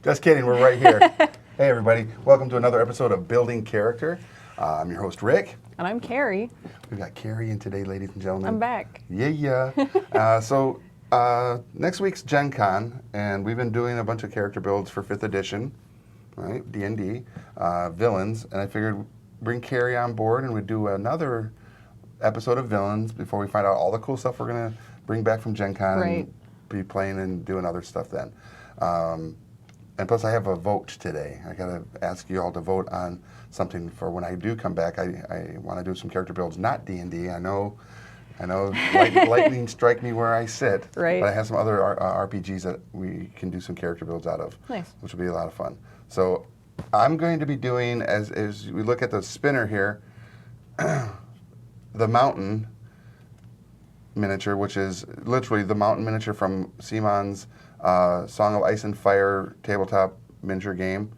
Just kidding, we're right here. Hey everybody, welcome to another episode of Building Character. I'm your host Rick. And I'm Carrie. We've got Carrie in today, ladies and gentlemen. I'm back. Yeah. So next week's Gen Con, and we've been doing a bunch of character builds for 5th edition, right? D&D, villains, and I figured bring Carrie on board and we'd do another episode of villains before we find out all the cool stuff we're going to bring back from Gen Con and be playing and doing other stuff then. And plus I have a vote today. I got to ask you all to vote on something for when I do come back. I want to do some character builds, not D&D. I know lightning strike me where I sit, right. But I have some other RPGs that we can do some character builds out of, nice. Which will be a lot of fun. So I'm going to be doing, as we look at the spinner here, the mountain miniature, which is literally the mountain miniature from Simon's Song of Ice and Fire tabletop miniature game.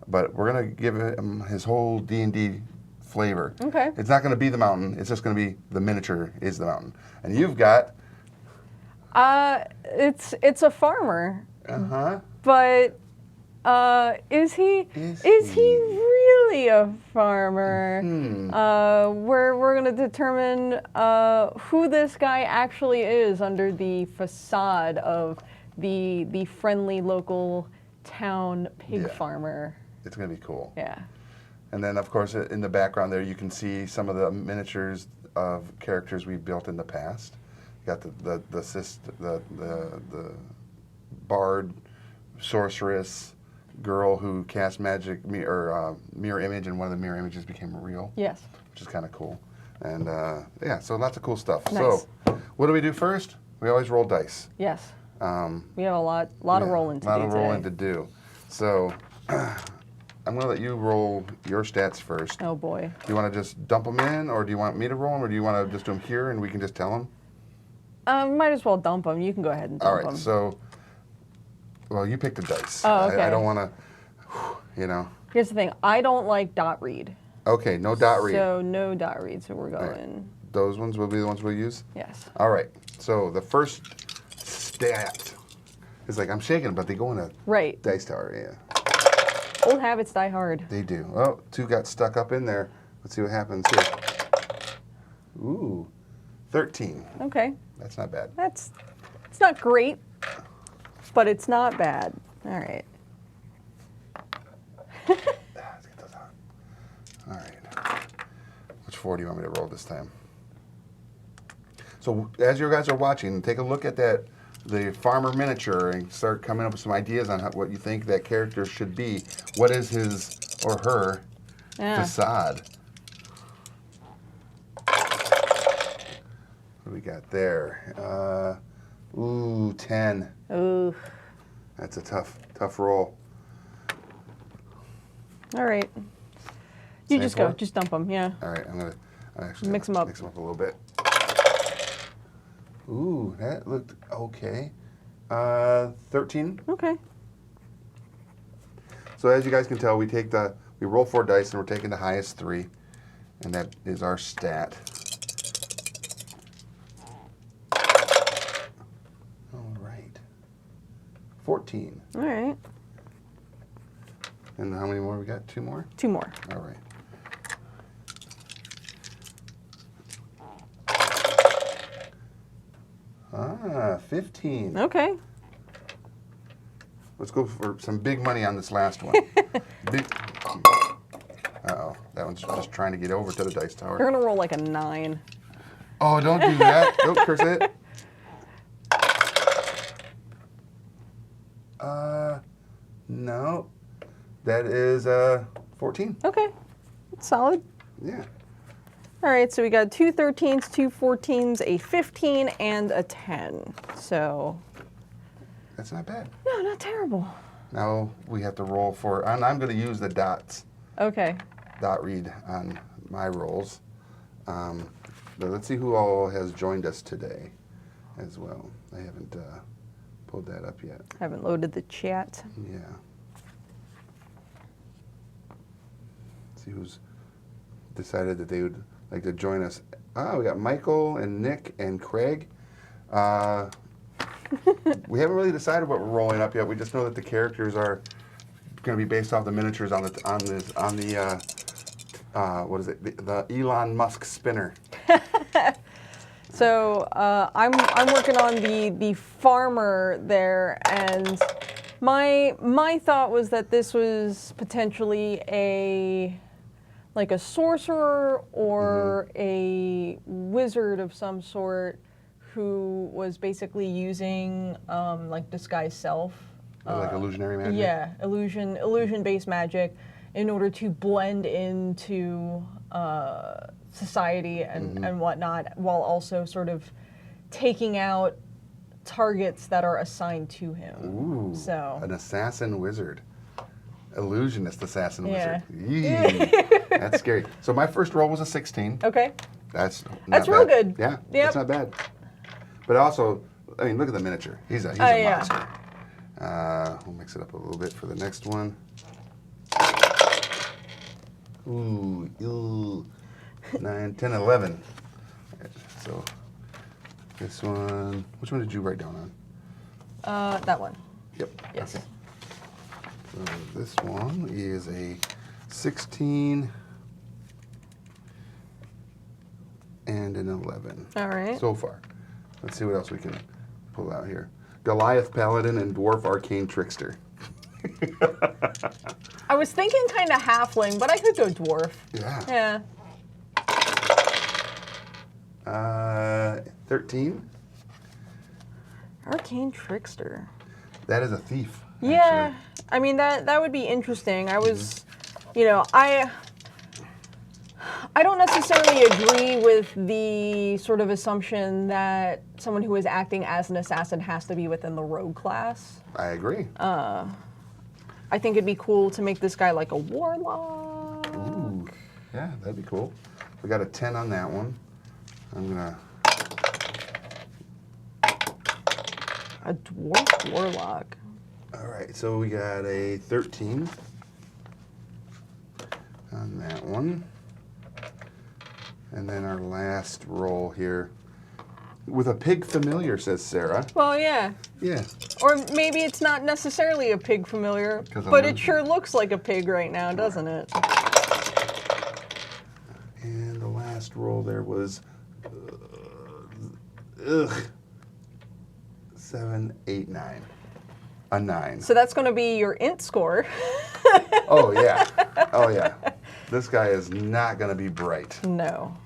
But we're going to give him his whole D&D flavor. Okay. It's not going to be the mountain. It's just going to be the miniature is the mountain. And you've got... It's a farmer. Uh-huh. But is he really a farmer? We're going to determine who this guy actually is under the facade of the friendly local town pig farmer. It's going to be cool. Yeah. And then, of course, in the background there, you can see some of the miniatures of characters we've built in the past. You got the bard, sorceress, girl who cast magic mirror image, and one of the mirror images became real. Yes. Which is kind of cool. And so lots of cool stuff. Nice. So, what do we do first? We always roll dice. Yes. We have a lot of rolling to do today. A lot of rolling to do. So, I'm going to let you roll your stats first. Oh boy. Do you want to just dump them in, or do you want me to roll them, or do you want to just do them here and we can just tell them? Might as well dump them. You can go ahead and dump them. All right, so, well, you picked the dice. Oh, okay. I don't want to, Here's the thing. I don't like dot read. Okay, no dot read. So no dot read, so we're going. Right. Those ones will be the ones we'll use? Yes. All right, so the first stat is like, I'm shaking, but they go in a dice tower, yeah. Old habits die hard. They do. Oh, 2 got stuck up in there. Let's see what happens here. Ooh, 13. Okay. That's not bad. It's not great, but it's not bad. All right. Let's get those on. All right. Which 4 do you want me to roll this time? So as you guys are watching, take a look at the farmer miniature and start coming up with some ideas on what you think that character should be. What is his or her facade? What do we got there? 10. Ooh. That's a tough roll. All right. You just go. Just dump them, yeah. All right, I'm going to actually mix them up. Mix them up a little bit. Ooh, that looked okay. 13. Okay. So as you guys can tell, we roll 4 dice and we're taking the highest 3, and that is our stat. All right. 14. All right. And how many more we got? 2 more? 2 more. All right. 15. Okay. Let's go for some big money on this last one. Uh-oh. That one's just trying to get over to the dice tower. You're going to roll like a 9. Oh, don't do that. Don't curse it. No. That is 14. Okay. That's solid. Yeah. All right, so we got 2 13s, 2 14s, a 15, and a 10. So. That's not bad. No, not terrible. Now we have to roll for, and I'm going to use the dots. Okay. Dot read on my rolls. But let's see who all has joined us today as well. I haven't pulled that up yet. Haven't loaded the chat. Yeah. Let's see who's decided that they would like to join us. We got Michael and Nick and Craig. We haven't really decided what we're rolling up yet. We just know that the characters are going to be based off the miniatures on the what is it? The Elon Musk spinner. So I'm working on the farmer there, and my thought was that this was potentially a sorcerer or a wizard of some sort who was basically using disguise self. Like illusionary magic? Yeah, illusion-based magic in order to blend into society and whatnot, while also sort of taking out targets that are assigned to him. Ooh, so an assassin wizard. Illusionist assassin Yeah. wizard. Yee. That's scary. So my first roll was a 16. Okay. That's real bad. good. Yeah, Yep. that's not bad. But also, I mean, look at the miniature. He's a yeah. monster. We'll mix it up a little bit for the next one. Ooh, 9, 10, 11. So this one, which one did you write down on? That one. Yep. Yes. Okay. So this one is a 16 and an 11. All right. So far. Let's see what else we can pull out here. Goliath Paladin and Dwarf Arcane Trickster. I was thinking kind of halfling, but I could go dwarf. Yeah. Yeah. 13. Arcane trickster. That is a thief. Yeah. Actually. I mean, that would be interesting. I was, I don't necessarily agree with the sort of assumption that someone who is acting as an assassin has to be within the rogue class. I agree. I think it'd be cool to make this guy like a warlock. Ooh. Yeah, that'd be cool. We got a 10 on that one. I'm gonna... A dwarf warlock. All right, so we got a 13 on that one. And then our last roll here. With a pig familiar, says Sarah. Well, yeah. Yeah. Or maybe it's not necessarily a pig familiar, but it sure looks like a pig right now, doesn't it? And the last roll there was 7, 8, 9. A 9. So that's going to be your int score. Oh, yeah. Oh, yeah. This guy is not going to be bright. No.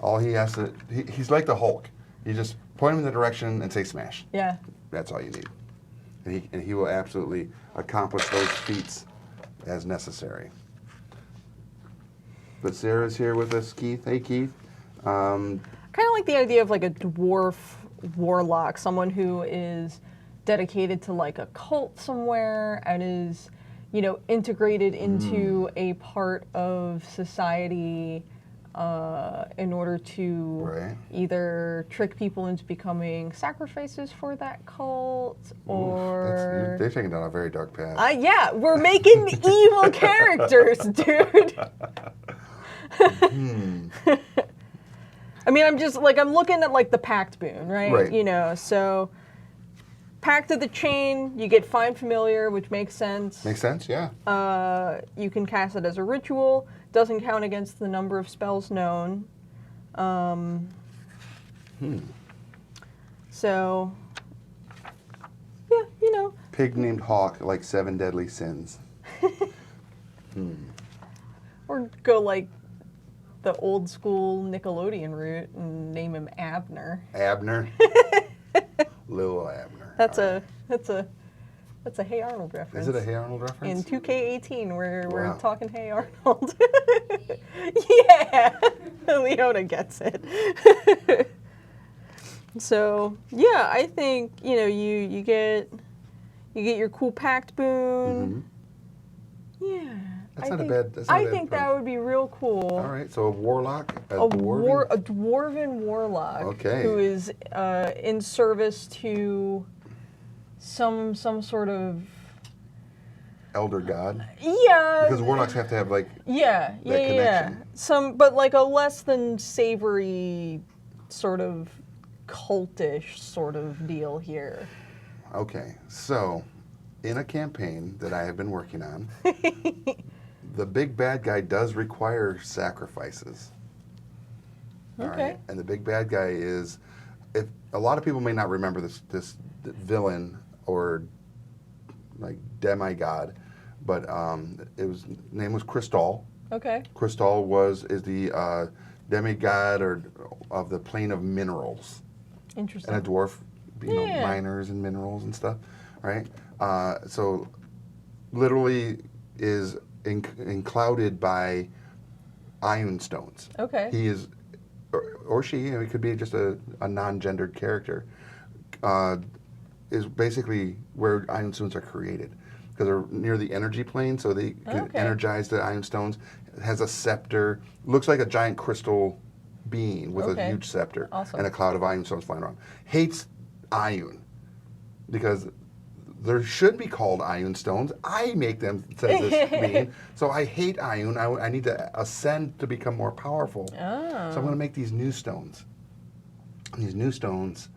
All he has to... He's like the Hulk. You just point him in the direction and say smash. Yeah. That's all you need. And he will absolutely accomplish those feats as necessary. But Sarah's here with us, Keith. Hey, Keith. Kind of like the idea of like a dwarf warlock, someone who is dedicated to like a cult somewhere and is, integrated into a part of society in order to either trick people into becoming sacrifices for that cult, or... They're taking down a very dark path. Yeah, we're making evil characters, dude. I mean, I'm looking at like the Pact boon, right? Right. So Pact of the Chain, you get Find Familiar, which makes sense. Makes sense, yeah. You can cast it as a ritual. Doesn't count against the number of spells known. So, yeah, Pig named Hawk, like 7 deadly sins. Or go like the old school Nickelodeon route and name him Abner. Abner. Little Abner. That's a Hey Arnold reference. Is it a Hey Arnold reference? In 2K18, where we're Wow. talking Hey Arnold. Yeah, Leona gets it. So yeah, I think you get your cool Pact boon. Yeah, That's I not a think, bad. That's not I a bad think that approach. would be real cool. All right, so a warlock, A dwarven warlock. Okay. Who is in service to some sort of elder god. Yeah. Because warlocks have to have like Yeah. connection. But like a less than savory sort of cultish sort of deal here. Okay, so in a campaign that I have been working on, the big bad guy does require sacrifices. All Okay. right? And the big bad guy is, if a lot of people may not remember this villain or like demigod, but name was Crystal. Okay. Crystal is the demigod of the plane of minerals. Interesting. And a dwarf, Yeah. miners and minerals and stuff, right? So literally is enclouded by ion stones. Okay. He is, or she, it could be just a non-gendered character, is basically where ion stones are created. Because they're near the energy plane, so they can energize the ion stones. It has a scepter, looks like a giant crystal being with a huge scepter and a cloud of ion stones flying around. Hates ion because there should be called ion stones. I make them, says this being. So I hate ion. I need to ascend to become more powerful. So I'm going to make these new stones. And these new stones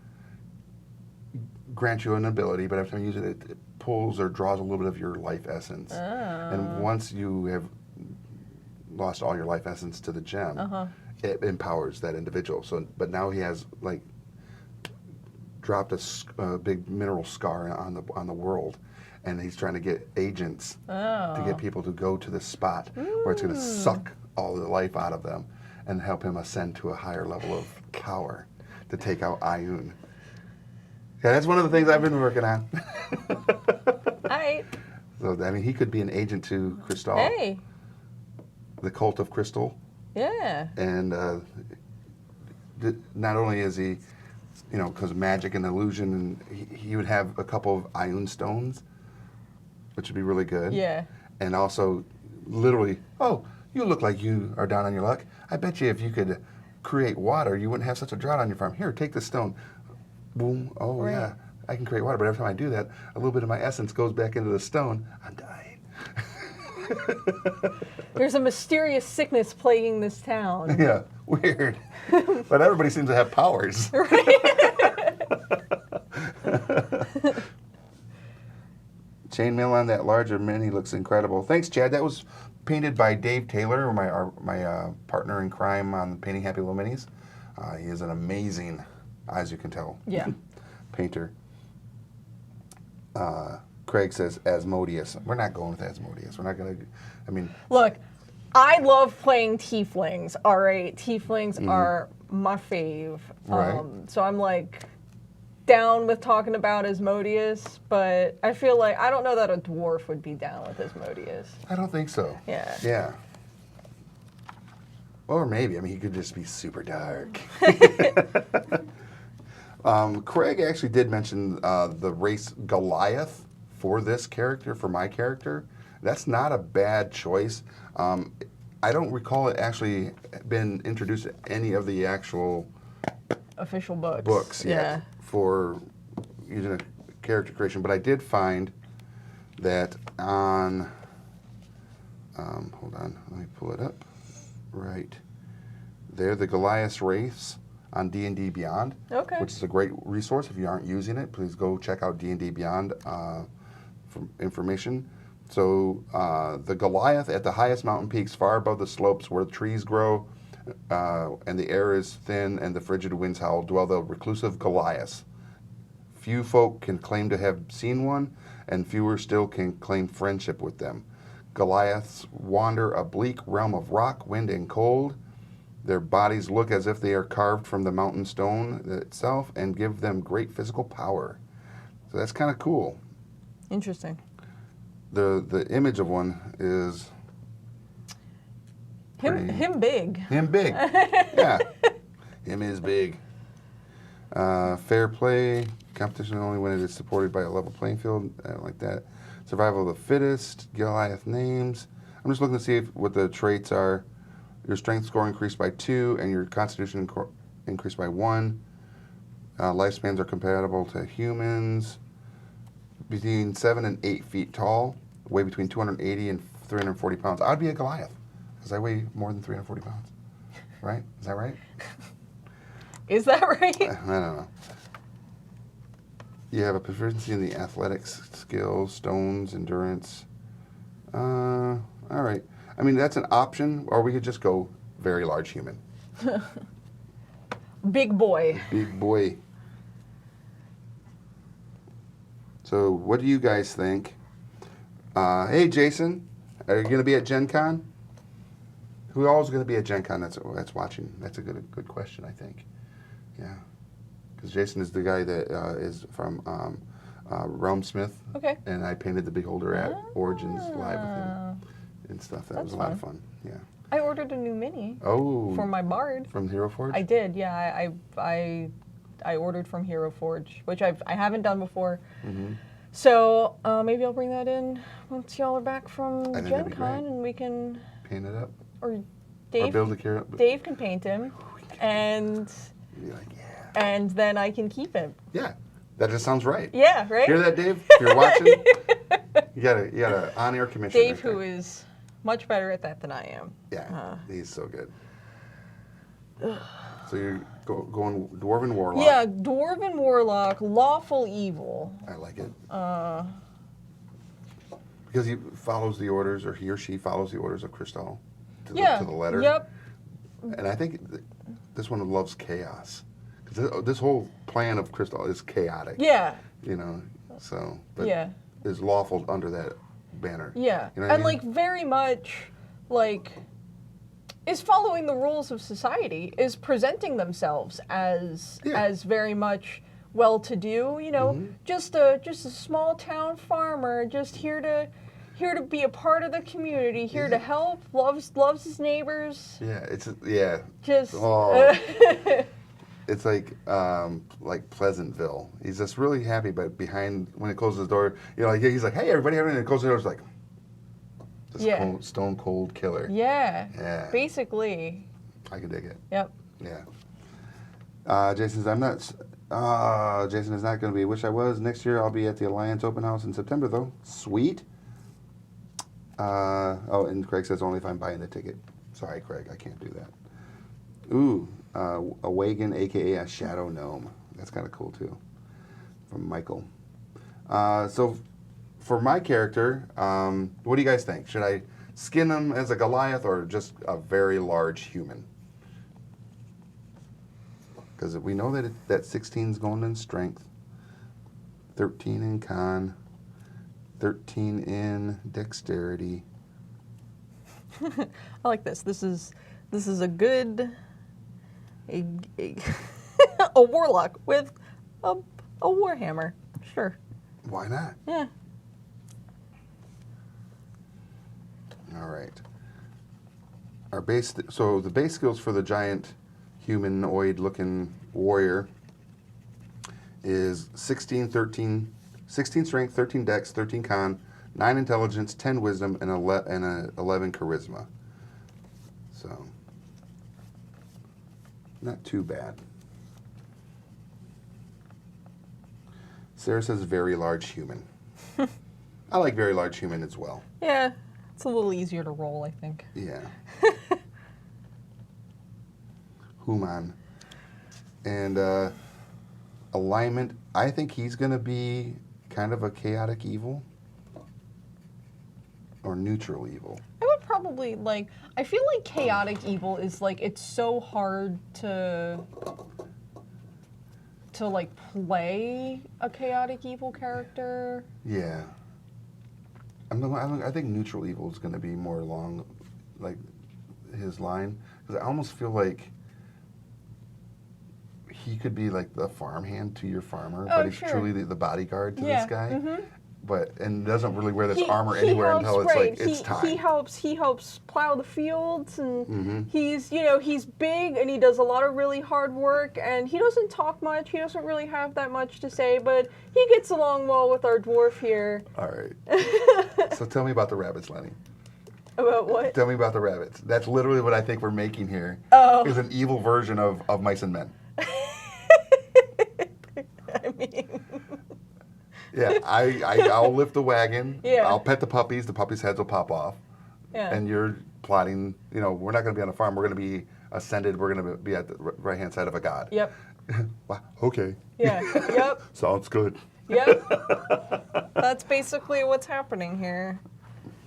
grant you an ability, but every time you use it, it pulls or draws a little bit of your life essence. And once you have lost all your life essence to the gem, it empowers that individual. So, but now he has like dropped a big mineral scar on the world, and he's trying to get agents to get people to go to this spot where it's going to suck all the life out of them and help him ascend to a higher level of power to take out Ayun. Yeah, that's one of the things I've been working on. All right. So, I mean, he could be an agent to Crystal. Hey. The cult of Crystal. Yeah. And not only is he, because magic and illusion, and he would have a couple of Ayun stones, which would be really good. Yeah. And also, literally, oh, you look like you are down on your luck. I bet you if you could create water, you wouldn't have such a drought on your farm. Here, take this stone. Boom. Oh, yeah. I can create water, but every time I do that, a little bit of my essence goes back into the stone. I'm dying. There's a mysterious sickness plaguing this town. Yeah, weird. But everybody seems to have powers. Chainmail on that larger mini looks incredible. Thanks, Chad. That was painted by Dave Taylor, my partner in crime on Painting Happy Little Minis. He is an amazing, as you can tell, painter. Craig says Asmodeus. We're not going with Asmodeus. We're not going to, Look, I love playing tieflings, all right? Tieflings are my fave. Right. So I'm like down with talking about Asmodeus, but I feel like, I don't know that a dwarf would be down with Asmodeus. I don't think so. Yeah. Yeah. Or maybe, he could just be super dark. Craig actually did mention the race Goliath for this character, for my character. That's not a bad choice. I don't recall it actually been introduced to any of the actual official books yet for using a character creation, but I did find that on, hold on, let me pull it up. Right there, the Goliath race on D&D Beyond, which is a great resource. If you aren't using it, please go check out D&D Beyond for information. So the Goliath at the highest mountain peaks far above the slopes where the trees grow and the air is thin and the frigid winds howl dwell the reclusive Goliaths. Few folk can claim to have seen one, and fewer still can claim friendship with them. Goliaths wander a bleak realm of rock, wind, and cold. Their bodies look as if they are carved from the mountain stone itself and give them great physical power. So that's kind of cool. Interesting. The image of one is him big. Him big. Yeah. Him is big. Fair play. Competition only when it is supported by a level playing field. I don't like that. Survival of the fittest. Goliath names. I'm just looking to see what the traits are. Your strength score increased by 2 and your constitution increased by 1. Lifespans are compatible to humans. Between 7 and 8 feet tall. Weigh between 280 and 340 pounds. I'd be a Goliath because I weigh more than 340 pounds. Right? Is that right? Is that right? I don't know. You have a proficiency in the athletics skills, stones, endurance. All right. I mean, that's an option, or we could just go very large human. Big boy. Big boy. So, what do you guys think? Hey, Jason, are you going to be at Gen Con? Who all is going to be at Gen Con that's watching? That's a good question, I think. Yeah. Because Jason is the guy that is from Realmsmith. Okay. And I painted the Beholder at Origins live with him and stuff. That was a lot of fun. Yeah. I ordered a new mini. Oh. For my bard. From Hero Forge? I did, yeah. I ordered from Hero Forge, which I haven't done before. Mm-hmm. So maybe I'll bring that in once y'all are back from I think Gen that'd be Con, great. and we can, Paint it up. or Dave, Or build a carrot. Dave can paint him, and Be like, yeah. and then I can keep him. Yeah. That just sounds right. Yeah, right? Hear that, Dave? If you're watching, you got a on-air commission. Dave, right who there. is much better at that than I am. Yeah, he's so good. So you're going Dwarven Warlock. Yeah, Dwarven Warlock, lawful evil. I like it. Because he follows the orders, or he or she follows the orders of Crystal to the letter. Yep. And I think this one loves chaos. Because this whole plan of Crystal is chaotic. Yeah. You know, so. But Yeah. is lawful under that banner. Yeah. You know what I And mean? like very much like is following the rules of society, is presenting themselves as very much well-to-do, you know, just a small town farmer, just here to be a part of the community, here to help, loves his neighbors. Yeah, it's Just it's like Pleasantville. He's just really happy, but behind when he closes the door, you know, like he's like, "Hey, everybody!" And he closes the door, it's like, just stone cold killer. Yeah. Yeah. Basically. I can dig it. Yep. Yeah. Jason is not going to be. Wish I was. Next year I'll be at the Alliance Open House in September, though. Sweet. And Craig says only if I'm buying the ticket. Sorry, Craig, I can't do that. Ooh, a Wagon, a.k.a. a Shadow Gnome. That's kind of cool, too. From Michael. So, for my character, what do you guys think? Should I skin him as a Goliath or just a very large human? Because we know that 16 is going in strength, 13 in con, 13 in dexterity. I like this. This is a good a warlock with a warhammer. Sure. Why not? Yeah. All right. So the base skills for the giant humanoid-looking warrior is 16 strength, 13 dex, 13 con, 9 intelligence, 10 wisdom, and 11 charisma. So, not too bad. Sarah says very large human. I like very large human as well. Yeah. It's a little easier to roll, I think. Yeah. Human. And alignment, I think he's going to be kind of a chaotic evil. Or neutral evil. I would probably I feel like chaotic evil is it's so hard to play a chaotic evil character. Yeah. I think neutral evil is going to be more along his line. Because I almost feel like he could be like the farmhand to your farmer, but he's truly the bodyguard to this guy. Mm-hmm. And doesn't really wear this armor anywhere until it's it's time. He helps plow the fields, and he's big, and he does a lot of really hard work, and he doesn't talk much. He doesn't really have that much to say, but he gets along well with our dwarf here. All right. So tell me about the rabbits, Lenny. About what? Tell me about the rabbits. That's literally what I think we're making here. Oh. Is an evil version of Mice and Men. I mean... Yeah, I'll lift the wagon. Yeah. I'll pet the puppies. The puppies' heads will pop off. Yeah. And you're plotting, we're not going to be on a farm. We're going to be ascended. We're going to be at the right-hand side of a god. Yep. Wow, okay. Yeah, yep. Sounds good. Yep. That's basically what's happening here.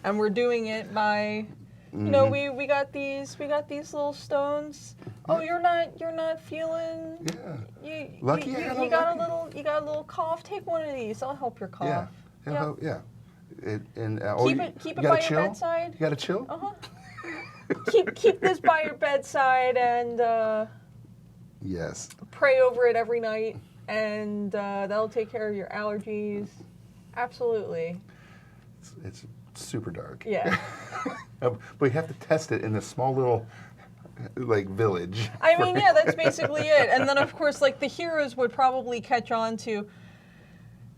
And we're doing it by, you know, we got these little stones. Oh, you're not feeling. Yeah. You got a little cough. Take one of these. I'll help your cough. Yeah. Yeah. Keep it by your bedside. You got to chill. Keep this by your bedside and yes. Pray over it every night, and that'll take care of your allergies. Absolutely. It's super dark. Yeah. But you have to test it in this small little, like, village. I mean, yeah, that's basically it. And then, of course, like, the heroes would probably catch on to,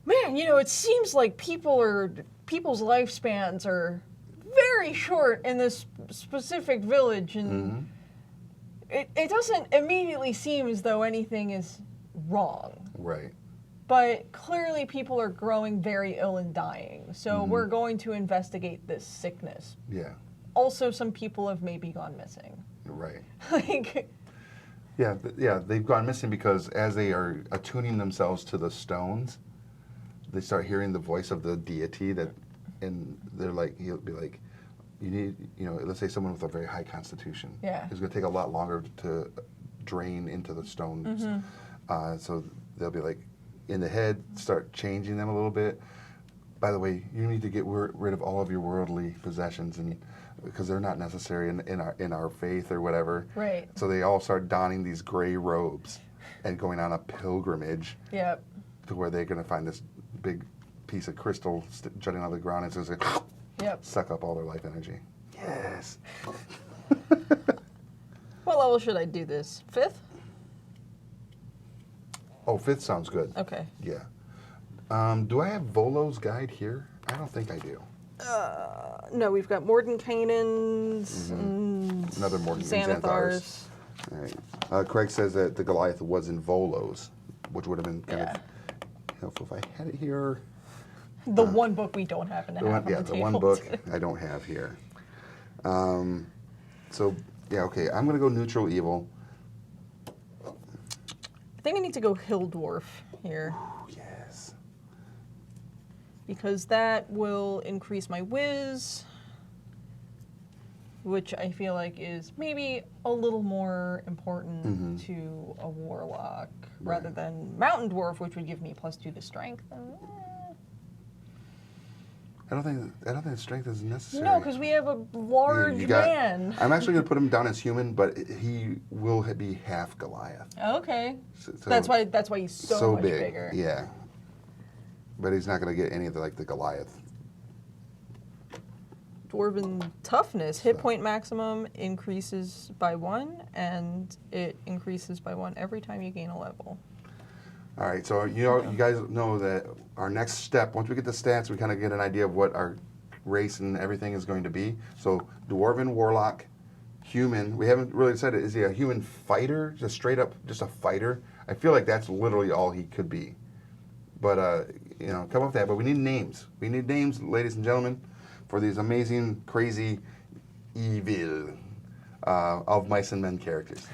man, you know, it seems like people's lifespans are very short in this specific village, and it doesn't immediately seem as though anything is wrong. Right. But clearly people are growing very ill and dying, so we're going to investigate this sickness. Yeah. Also, some people have maybe gone missing. Right. Like. Yeah, they've gone missing because as they are attuning themselves to the stones, they start hearing the voice of the deity and they're like, he'll be like, you need, you know, let's say someone with a very high constitution. Yeah. It's going to take a lot longer to drain into the stones. So they'll be like, in the head, start changing them a little bit. By the way, you need to get rid of all of your worldly possessions, and because they're not necessary in our faith or whatever. Right. So they all start donning these gray robes and going on a pilgrimage. Yep. To where they're going to find this big piece of crystal jutting out of the ground, and it's just like suck up all their life energy. Yes. What level should I do this? 5th? Oh, 5th sounds good. Okay. Yeah. Do I have Volo's guide here? I don't think I do. No, we've got Mordenkainen's and another Xanathar's. All right. Craig says that the Goliath was in Volo's, which would have been kind of helpful if I had it here. The one book we don't happen to have on the table. The one book I don't have here. So, yeah, okay. I'm going to go neutral evil. I think I need to go Hill Dwarf here. Ooh, yes. Because that will increase my whiz, which I feel like is maybe a little more important to a warlock rather than Mountain Dwarf, which would give me +2 to strength. I don't think strength is necessary. No, because we have a large man. I'm actually going to put him down as human, but he will be half-goliath. Okay. So that's why he's so much bigger. Yeah. But he's not going to get any of the Goliath. Dwarven toughness. Hit point maximum increases by 1, and it increases by 1 every time you gain a level. All right, so you guys know that our next step, once we get the stats, we kind of get an idea of what our race and everything is going to be. So Dwarven Warlock, human. We haven't really said it. Is he a human fighter? Just straight up, just a fighter? I feel like that's literally all he could be. But, come up with that. But we need names. We need names, ladies and gentlemen, for these amazing, crazy, evil of Mice and Men characters.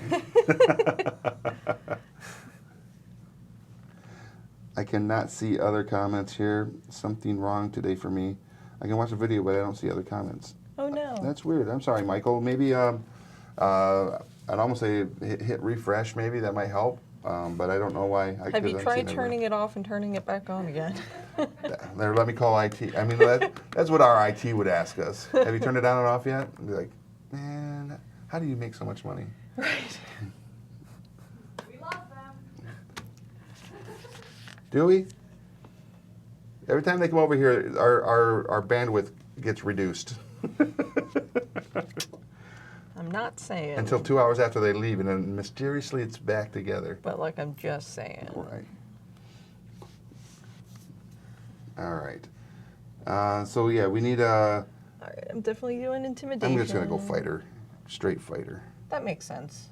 I cannot see other comments here. Something wrong today for me. I can watch the video, but I don't see other comments. Oh, no. That's weird. I'm sorry, Michael. Maybe I'd almost say hit refresh. Maybe that might help. But I don't know why. Have you tried turning it off and turning it back on again? There, let me call IT. I mean, that's what our IT would ask us. Have you turned it on and off yet? And be like, man, how do you make so much money? Right. Do we? Every time they come over here, our bandwidth gets reduced. I'm not saying. Until 2 hours after they leave, and then mysteriously it's back together. But like I'm just saying. Right. All right. So yeah, we need a. All right, I'm definitely doing intimidation. I'm just gonna go fighter, straight fighter. That makes sense.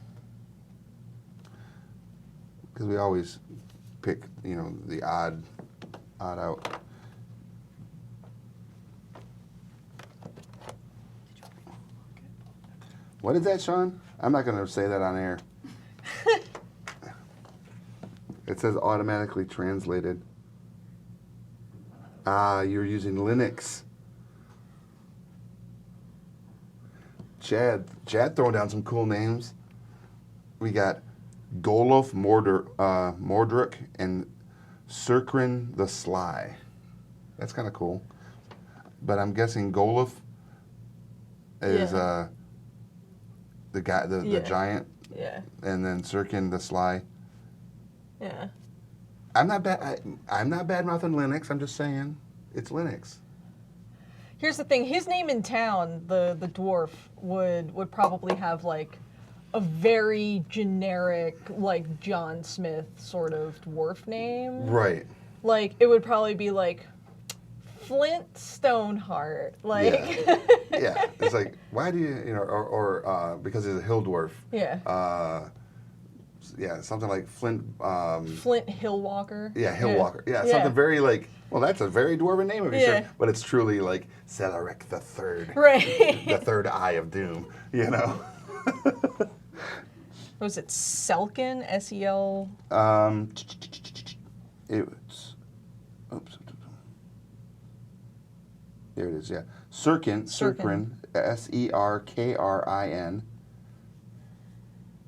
Because we always pick, the odd out. What is that, Sean? I'm not going to say that on air. It says automatically translated. You're using Linux. Chad throwing down some cool names. We got Goluff, Mordruk, and Sekrin the Sly. That's kind of cool. But I'm guessing Goluff is the guy, the giant. Yeah. And then Sekrin the Sly. Yeah. I'm not bad mouthing Linux. I'm just saying it's Linux. Here's the thing. His name in town, the dwarf, would probably have like a very generic, like John Smith sort of dwarf name. Right. Like it would probably be like Flint Stoneheart. Like Yeah. It's like, why do you know, or because he's a hill dwarf. Yeah. Yeah, something like Flint. Flint Hillwalker. Yeah, Hillwalker. Yeah, something very like. Well, that's a very dwarven name if you say, but it's truly like Celeric the Third. Right. The third eye of doom. You know. Was it Selkin? S-E-L. It's. Oops. There it is. Yeah, Sekrin. Sekrin.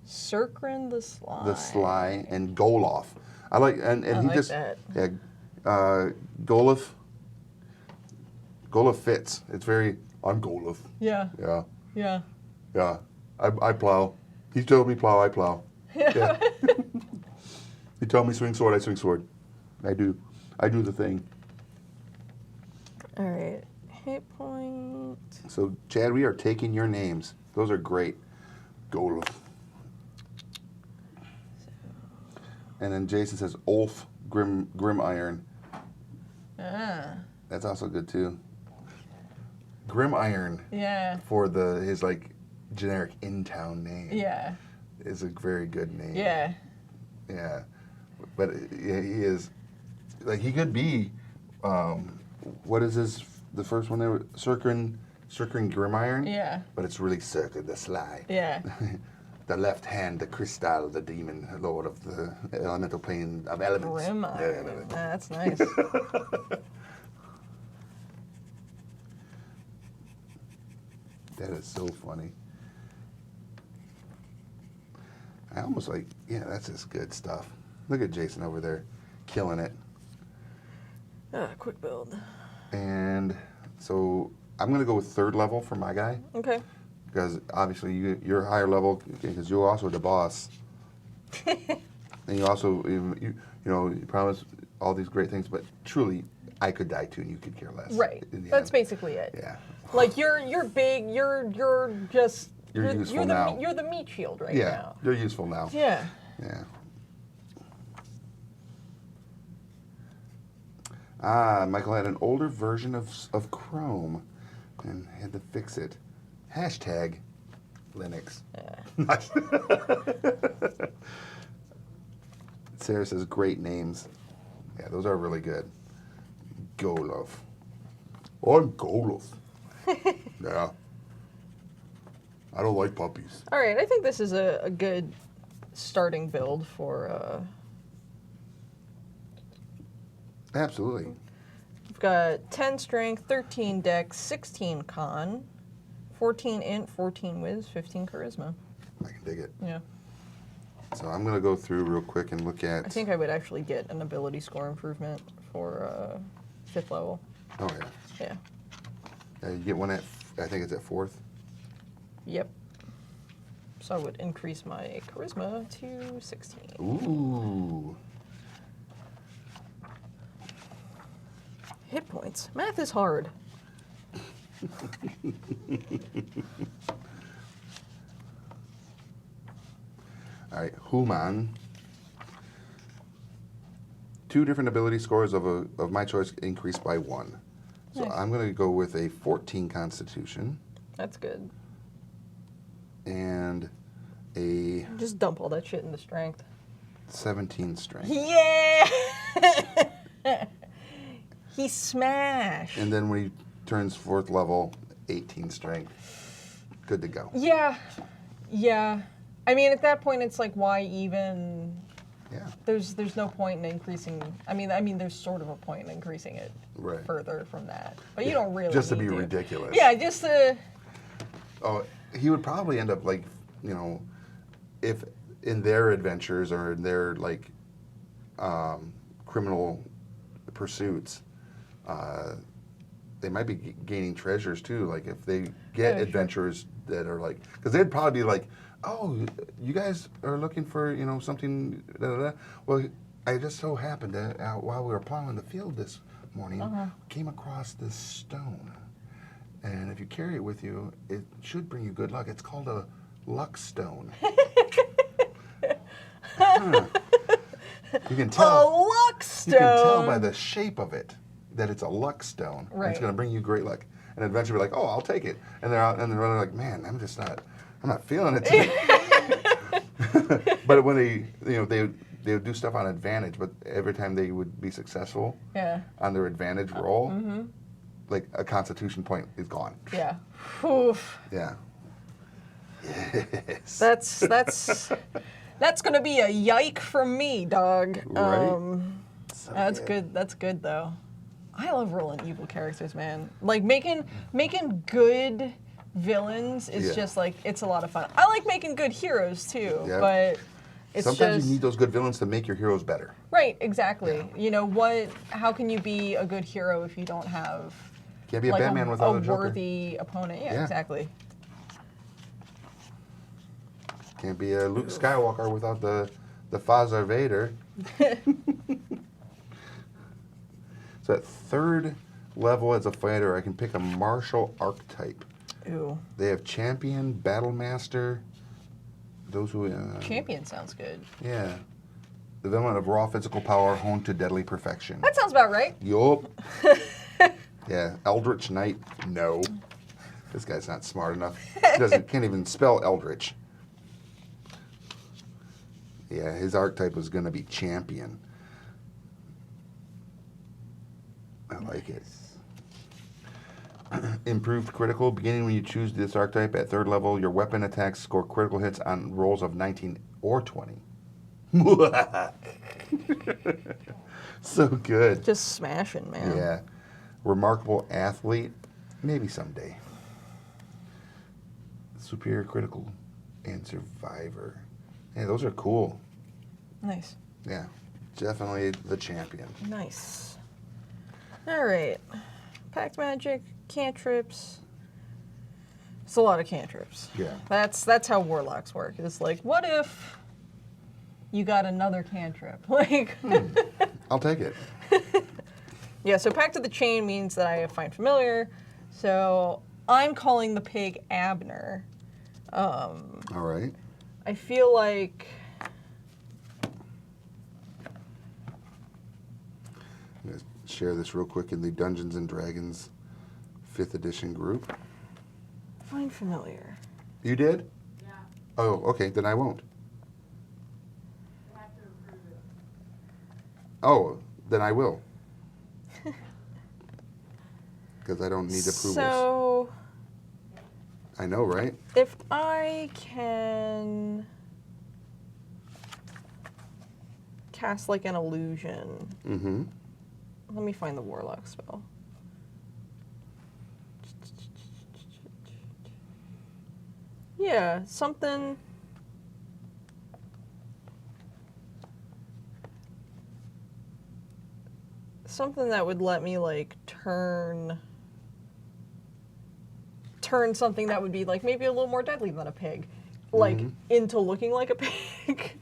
Sekrin the Sly. The Sly and Goluff. I like and I he like just that. Goluff fits. It's very I'm Goluff. Yeah. Yeah. Yeah. Yeah. I plow. He told me plow, I plow. Yeah. He told me swing sword, I swing sword. I do the thing. All right. Hit point. So Chad, we are taking your names. Those are great. Goluff. And then Jason says Ulf Grimiron. Ah. That's also good too. Grimiron. Yeah. For his like generic in-town name. Yeah. Is a very good name. Yeah. Yeah. But yeah, he is like he could be what is the first one there? Sekrin Grimiron? Yeah. But it's really Sekrin the Sly. Yeah. The left hand, the crystal, the demon, lord of the elemental plane of elements. Grimiron. That's nice. That is so funny. I almost like, yeah, that's just good stuff. Look at Jason over there, killing it. Quick build. And so I'm going to go with third level for my guy. Okay. Because obviously you're higher level because you're also the boss. And you also, you promise all these great things, but truly, I could die too and you could care less. Right. That's basically it. Yeah. Like you're big, you're just You're useful now. You're the meat shield right now. Yeah, you're useful now. Yeah. Yeah. Michael had an older version of Chrome and had to fix it. Hashtag Linux. Yeah. Sarah says great names. Yeah, those are really good. Goluff. I'm Goluff. Yeah. I don't like puppies. All right, I think this is a good starting build for. Absolutely. We've got 10 strength, 13 dex, 16 con, 14 int, 14 whiz, 15 charisma. I can dig it. Yeah. So I'm going to go through real quick and look at... I think I would actually get an ability score improvement for 5th level. Oh, yeah. Yeah. You get one at, I think it's at 4th. Yep. So I would increase my charisma to 16. Ooh. Hit points. Math is hard. All right, Human. 2 different ability scores of my choice increased by 1. So Nice. I'm going to go with a 14 Constitution That's good. and a Just dump all that shit into strength. 17 Strength. Yeah! He smashed. And then when he turns 4th level, 18 Strength. Good to go. Yeah. Yeah. I mean, at that point, it's like, why even Yeah. There's no point in increasing. I mean, there's sort of a point in increasing it further from that, but you don't really just to need be ridiculous. Yeah, just to. Oh, he would probably end up like, you know, if in their adventures or in their like criminal pursuits, they might be gaining treasures too. Like if they get adventurers that are like, because they'd probably be like, oh, you guys are looking for, you know, something, da, da, da. Well, I just so happened that while we were plowing the field this morning, came across this stone. And if you carry it with you, it should bring you good luck. It's called a luck stone. You can tell. A luck stone. You can tell by the shape of it that it's a luck stone. Right. And it's going to bring you great luck. And eventually, be like, oh, I'll take it. And they're out, and they're like, man, I'm not feeling it today. But when they would do stuff on advantage, but every time they would be successful on their advantage roll, like a constitution point is gone. Yeah. Oof. Yeah. Yes. That's gonna be a yike from me, dog. Right. That's good. That's good though. I love rolling evil characters, man. Like making good villains is just like, it's a lot of fun. I like making good heroes too, but it's sometimes you need those good villains to make your heroes better. Right, exactly. Yeah. You know how can you be a good hero if you don't have can't be a Batman without a Joker. Worthy opponent? Yeah, exactly. Can't be a Luke Skywalker without the Father Vader. So at 3rd level as a fighter, I can pick a martial archetype. Ooh. They have champion, battle master. Those who champion sounds good. Yeah. Development of raw physical power honed to deadly perfection. That sounds about right. Yup. Yeah. Eldritch Knight. No. This guy's not smart enough. Can't even spell Eldritch. Yeah, his archetype was going to be champion. I like it. Improved critical. Beginning when you choose this archetype at 3rd level, your weapon attacks score critical hits on rolls of 19 or 20. So good. Just smashing, man. Yeah. Remarkable athlete. Maybe someday. Superior critical and survivor. Yeah, those are cool. Nice. Yeah. Definitely the champion. Nice. All right. Pact magic, cantrips. It's a lot of cantrips. Yeah. That's how warlocks work. It's like, what if you got another cantrip? Like I'll take it. Yeah, so Pact of the Chain means that I find familiar. So I'm calling the pig Abner. All right. I feel like I'm going to share this real quick in the Dungeons & Dragons 5th edition group. find familiar. You did? Yeah. Oh, okay, then I won't. You have to approve it. Oh, then I will. Because I don't need approvals. So I know, right? if I can cast like an illusion. Mm-hmm. Let me find the warlock spell. Yeah, something. Something that would let me like turn something that would be like maybe a little more deadly than a pig, like into looking like a pig.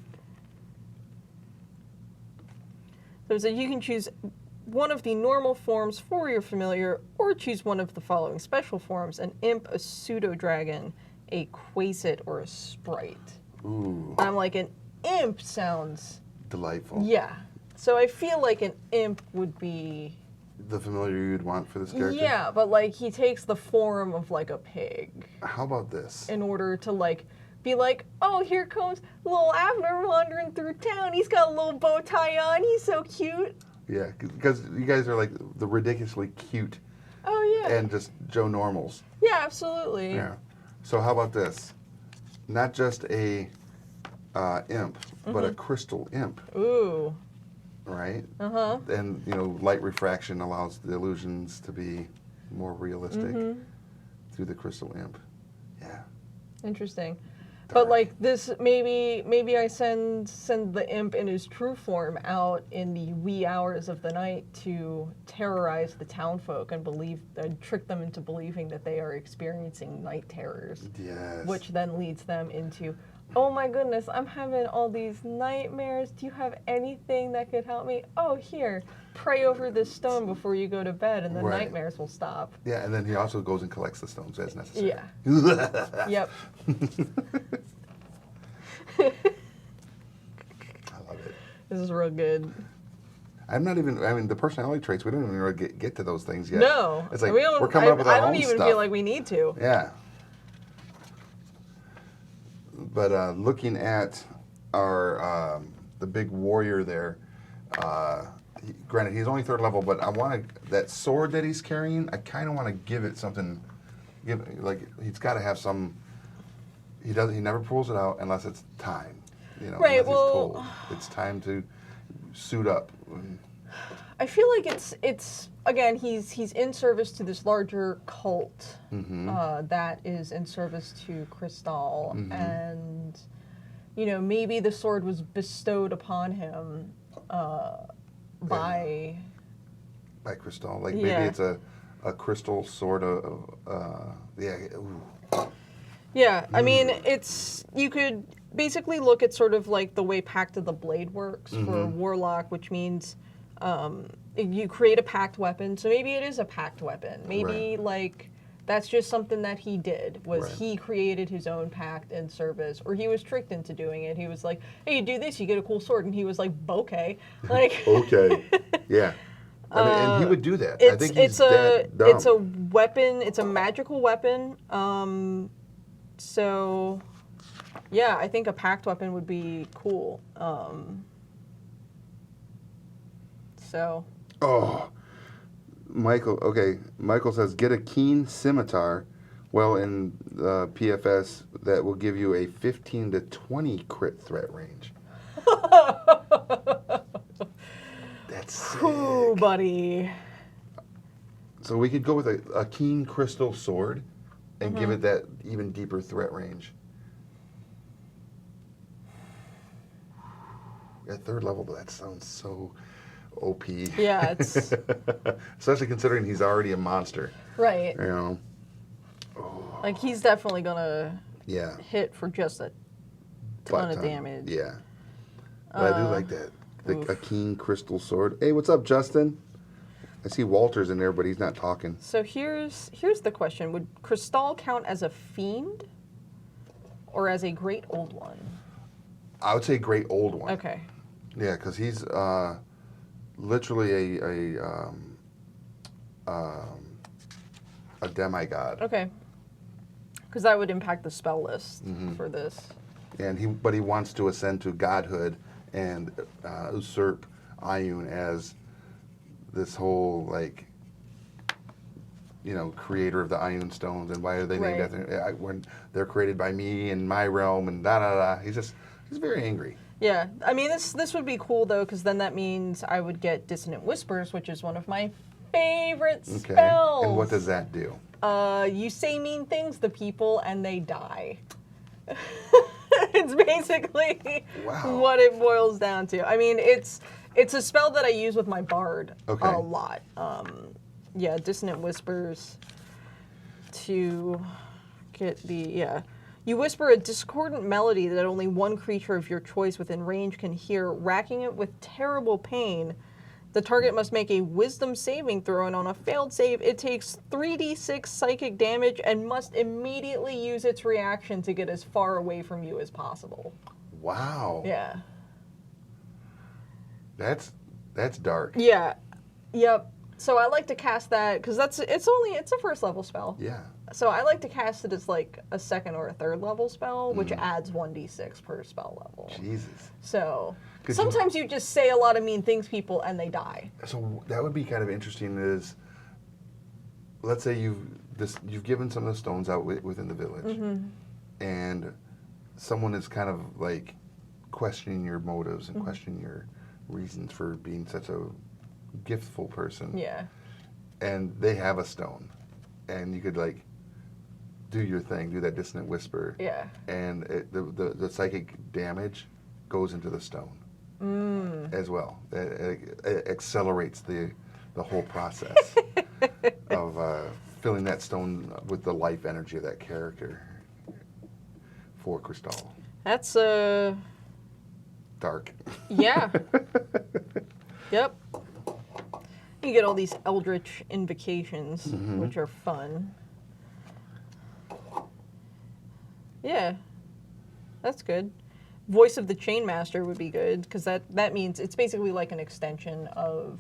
So you can choose one of the normal forms for your familiar, or choose one of the following special forms: an imp, a pseudo-dragon, a quasit, or a sprite. Ooh. I'm like, an imp sounds... Delightful. Yeah. So I feel like an imp would be... The familiar you'd want for this character? Yeah, but like he takes the form of like a pig. How about this? In order to like be like, oh, here comes little Abner wandering through town. He's got a little bow tie on. He's so cute. Yeah, because you guys are like the ridiculously cute Oh, yeah. and just Joe Normals. Yeah, absolutely. Yeah. So how about this? Not just a imp, but a crystal imp, Ooh. right? Uh-huh. And, light refraction allows the illusions to be more realistic through the crystal imp. Yeah. Interesting. Dark. But like this, maybe I send the imp in his true form out in the wee hours of the night to terrorize the townfolk and trick them into believing that they are experiencing night terrors. Yes. Which then leads them into, oh my goodness, I'm having all these nightmares. Do you have anything that could help me? Oh, here, pray over this stone before you go to bed, and the Right. nightmares will stop. Yeah, and then he also goes and collects the stones as necessary. Yeah. Yep. I love it. This is real good. I'm not even, the personality traits, we don't even really get to those things yet. No. It's like, we don't, we're coming up with our I don't own even stuff. feel like we need to. Yeah. But looking at our, the big warrior there, granted, he's only 3rd level, but I want that sword that he's carrying, I kind of want to give it something, he's got to have some, he never pulls it out unless it's time. Right, unless well, he's told. It's time to suit up. I feel like it's again, he's in service to this larger cult that is in service to Crystal, and maybe the sword was bestowed upon him by Crystal, like maybe it's a crystal sword of yeah. Ooh. Yeah, I mean, you could basically look at sort of like the way Pact of the Blade works for Warlock, which means you create a pact weapon. So maybe it is a pact weapon. Maybe like that's just something that he did, was he created his own pact in service, or he was tricked into doing it. He was like, hey, you do this, you get a cool sword. And he was like, okay. Like, okay. Yeah. I mean, and he would do that. I think he's that dumb. It's a weapon. It's a magical weapon. So, yeah, I think a pact weapon would be cool. So. Oh, Michael. Okay, Michael says get a keen scimitar. Well, in PFS, that will give you a 15 to 20 crit threat range. That's sick. Ooh, buddy. So we could go with a keen crystal sword and give it that even deeper threat range. At 3rd level, but that sounds so OP. Yeah, it's... Especially considering he's already a monster. Right. Oh. Like, he's definitely gonna hit for just a ton of damage. Yeah. But I do like that. A keen crystal sword. Hey, what's up, Justin? I see Walter's in there, but he's not talking. So here's the question. Would Crystal count as a fiend or as a great old one? I would say great old one. Okay. Yeah, because he's literally a demigod. Okay. Because that would impact the spell list for this. And but he wants to ascend to godhood and usurp Ioun as this whole creator of the Ioun stones, and why are they named after when they're created by me and my realm and da da da. He's very angry. Yeah, I mean this would be cool though, because then that means I would get Dissonant Whispers, which is one of my favorite spells. And what does that do? You say mean things to people and they die. It's basically what it boils down to. I mean, it's a spell that I use with my bard a lot. Yeah, Dissonant Whispers to get the, You whisper a discordant melody that only one creature of your choice within range can hear, racking it with terrible pain. The target must make a wisdom saving throw, and on a failed save, it takes 3d6 psychic damage and must immediately use its reaction to get as far away from you as possible. Wow. Yeah. That's dark. Yeah. Yep. So I like to cast that because it's a first level spell. Yeah. So I like to cast it as like a 2nd or a 3rd level spell, which adds 1d6 per spell level. Jesus. So sometimes you just say a lot of mean things to people and they die. So that would be kind of interesting. Is let's say you've given some of the stones out within the village, and someone is kind of like questioning your motives and questioning your reasons for being such a giftful person. Yeah. And they have a stone, and you could like do your thing, do that dissonant whisper. Yeah. And the psychic damage goes into the stone as well. It accelerates the whole process of filling that stone with the life energy of that character for Cristal. That's Dark. yeah. Yep. You get all these eldritch invocations, which are fun. Yeah, that's good. Voice of the Chainmaster would be good, because that means it's basically like an extension of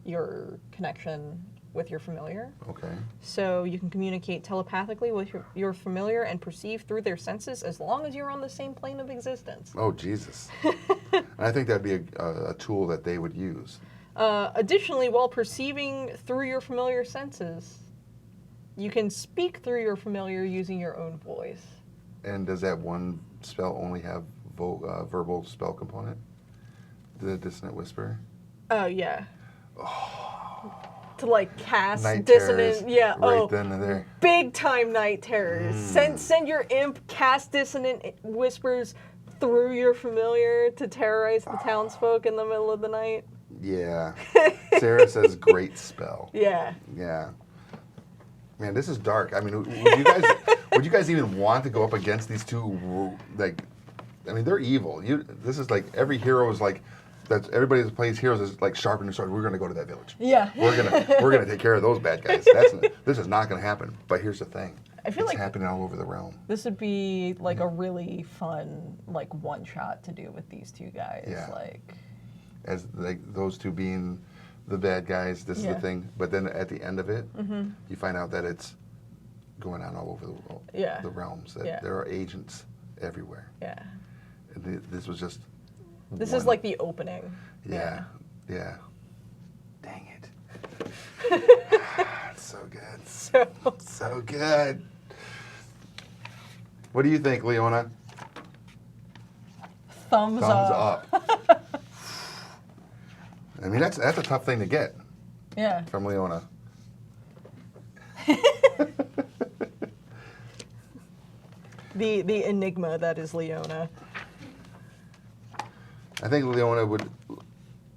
your connection with your familiar. Okay. So you can communicate telepathically with your familiar and perceive through their senses as long as you're on the same plane of existence. Oh, Jesus. And I think that'd be a tool that they would use. Additionally, while perceiving through your familiar senses, you can speak through your familiar using your own voice. And does that one spell only have verbal spell component? The Dissonant Whisper? Oh, yeah. To like cast Night dissonant, terrors, yeah. right then and there. Big time night terrors. Send your imp, cast dissonant whispers through your familiar to terrorize the townsfolk in the middle of the night. Yeah. Sarah says great spell. Yeah. Yeah. Man, this is dark. I mean, would you guys even want to go up against these two? Like, I mean, they're evil. This is like every hero is like. Everybody that plays heroes is like sharpening their sword. We're going to go to that village. Yeah. We're gonna take care of those bad guys. This is not going to happen. But here's the thing. I feel it's like happening all over the realm. this would be like a really fun like one shot to do with these two guys. Yeah. Like, As like those two being the bad guys, this is the thing. But then at the end of it, you find out that it's going on all over the world. Yeah. The realms. That there are agents everywhere. yeah. And this was just. This one. is like the opening. Yeah. Dang it. So good. So good. What do you think, Leona? Thumbs up. I mean, that's a tough thing to get Yeah. from Leona. The enigma that is Leona. I think Leona would